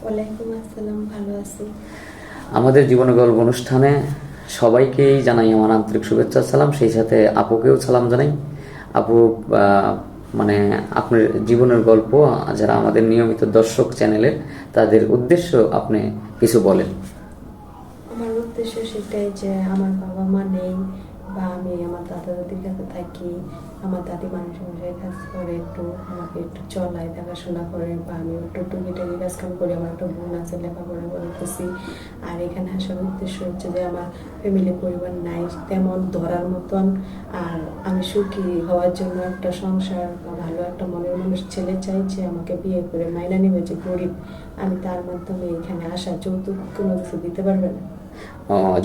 ওয়ালাইকুম আসসালাম, ভালো আছি। আমাদের জীবনের গল্প অনুষ্ঠানে সবাইকেই জানাই আমার আন্তরিক শুভেচ্ছা সালাম, সেই সাথে আপুকেও সালাম জানাই। আপু, মানে আপনার জীবনের গল্প যারা আমাদের নিয়মিত দর্শক চ্যানেলের, তাদের উদ্দেশ্য আপনি কিছু বলেন। আমার উদ্দেশ্য সেটাই যে আমার বাবা মা নেই, বা আমি আমার দাদা দাদির কাছে থাকি। আমার দাদি মানুষের মশাই কাজ করে, একটু আমাকে একটু চলায়, দেখাশোনা করে, বা আমি একটু টুকিটাকি কাজ কাম করি। আমার একটা বোন আছে, লেখাপড়া করতেছি। আর এখানে আসার উদ্দেশ্য হচ্ছে যে আমার ফ্যামিলি পরিবার নাই তেমন ধরার মতন। আর আমি সুখী হওয়ার জন্য একটা সংসার বা ভালো একটা মনের মানুষ ছেলে চাই, যে আমাকে বিয়ে করে মাইনা নেবে, যে গরিব। আমি তার মাধ্যমে এখানে আসা। যৌতুক কোনো কিছু দিতে পারবে না।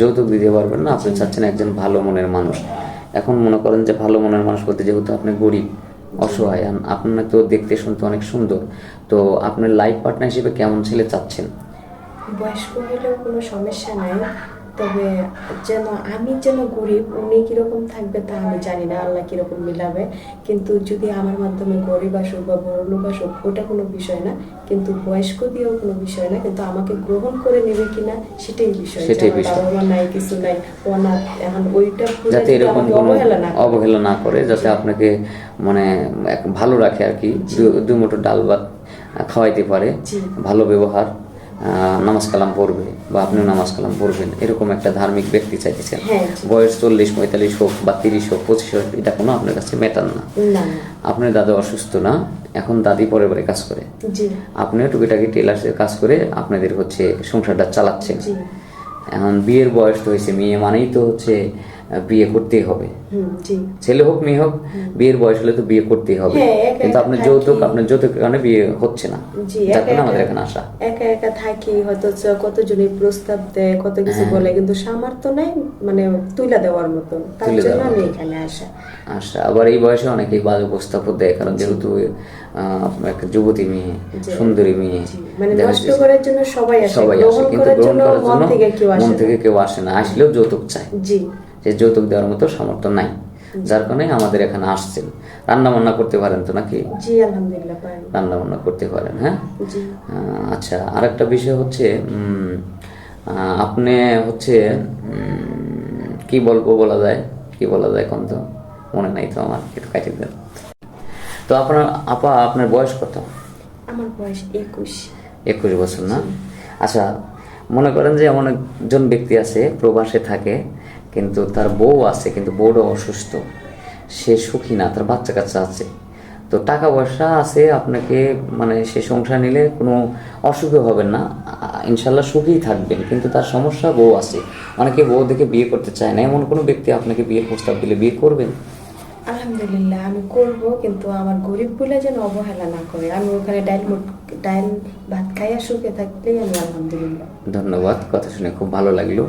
যৌতুক দিতে পারবেন না, আপনি জি। চাচ্ছেন একজন ভালো মনের মানুষ। এখন মনে করেন যে ভালো মনের মানুষ বলতে, যেহেতু আপনি গরিব, অসহায়, আর আপনি তো দেখতে শুনতে অনেক সুন্দর, তো আপনার লাইফ পার্টনার হিসেবে কেমন ছেলে চাচ্ছেন? বয়স্ক হলেও কোনো সমস্যা নাই, তবে যেন আমি যেন গরিব, উনি কিরকম থাকবে তা আমি জানি না, আল্লাহ কিরকম মিলাবে। কিন্তু যদি আমার মাধ্যমে গরিব আসুক বা বড় লোক আসুক, ওটা কোনো বিষয় না। কিন্তু বয়স্ক দিয়েও কোনো বিষয় না, কিন্তু আমাকে গ্রহণ করে নেবে কিনা সেটাই বিষয়। যে সেটাই আমার বিষয়, বাবা মা নাই, কিছু নাই, অনাথ, এখন ওইটা ভুলে যাতে যদি এরকম আমাকে কোনো অবহেলা না করে। অবহেলা না করে, যাতে জি। আপনাকে মানে ভালো রাখে আর কি, জি। দু মুঠো ডাল ভাত খাওয়াইতে পারে, জি। ভালো ব্যবহার, নামাজ কালাম পড়বে বা আপনিও নামাজ কালাম পড়বেন, এরকম একটা ধার্মিক ব্যক্তি চাইতেছেন। হ্যাঁ। জি। বয়স 40-45 হোক বা 30 হোক, 25 হোক, এটা কোনো আপনার কাছে ম্যাটার না। না। আপনার দাদা অসুস্থ না, এখন দাদি পরের বাড়ি কাজ করে, জি। আপনিও টুকিটাকি টেলার্সের কাজ করে আপনাদের হচ্ছে সংসারটা চালাচ্ছেন। জি। এখন বিয়ের বয়স তো হয়েছে, মেয়ে মানেই তো হচ্ছে বিয়ে করতেই হবে। জি। ছেলে হোক মেয়ে হোক, বিয়ের বয়স হলে তো বিয়ে করতেই হবে। হ্যাঁ, একা কিন্তু একা আপনার থাকি। যৌতুকের কারণে বিয়ে হচ্ছে না, জি। যার একা কারণে একা আমাদের এখানে আসা। একা একা থাকি, হয়তো কতজনই প্রস্তাব দেয়, কত কিছু হ্যাঁ, বলে, কিন্তু সামর্থ্য নাই মানে তুলে দেওয়ার মতো। তার তুলে জন্য দেওয়ার আমি মতো। এখানে আসা। আচ্ছা, আবার এই বয়সে অনেকেই বাজে প্রস্তাবও দেয়, কারণ যেহেতু একটা যুবতী মেয়ে, যে সুন্দরী মেয়ে, জি, মানে দেখা নষ্ট যাচ্ছে করার জন্য সবাই আসে, সবাই আসে, গ্রহণ কিন্তু করার গ্রহণ জন্য করার মন জন্য থেকে কেউ মন আসে না। থেকে কেউ আসে না, আসলেও যৌতুক চায়। জি। যে যৌতুক দেওয়ার মতো সামর্থ্য নাই, যার কারণে আমাদের এখানে আসছেন। রান্না বান্না করতে পারেন তো নাকি? জি, আলহামদুলিল্লাহ পারি। রান্না বান্না করতে পারেন, হ্যাঁ। জি। আচ্ছা, আরেকটা বিষয় হচ্ছে, আপনি হচ্ছে কি বলবো, বলা যায়, কি বলা যায় কোন, তো মনে নাই তো আমার, একটু কাটিয়ে দেন তো। আপনার আপা, আপনার বয়স কত? আমার বয়স 21। 21 বছর না? আচ্ছা, মনে করেন যে এমন একজন ব্যক্তি আছে, প্রবাসে থাকে, কিন্তু তার বউ আছে, কিন্তু বউটা অসুস্থ, সে সুখী না, তার বাচ্চা কাচ্চা আছে, তো টাকা পয়সা আছে, আপনাকে মানে সে সংসার নিলে কোনো অসুখে হবেন না, ইনশাল্লাহ সুখেই থাকবেন, কিন্তু তার সমস্যা বউ আছে, অনেকে বউ দেখে বিয়ে করতে চায় না, এমন কোনো ব্যক্তি আপনাকে বিয়ের প্রস্তাব দিলে বিয়ে করবেন? আলহামদুলিল্লাহ আমি করব, কিন্তু আমার গরিব বলে যেন অবহেলা না করে। আমি ওখানে ডাইল ভাত খাইয়া সুখে থাকলেই আমি আলহামদুলিল্লাহ। ধন্যবাদ, কথা শুনে খুব ভালো লাগলো।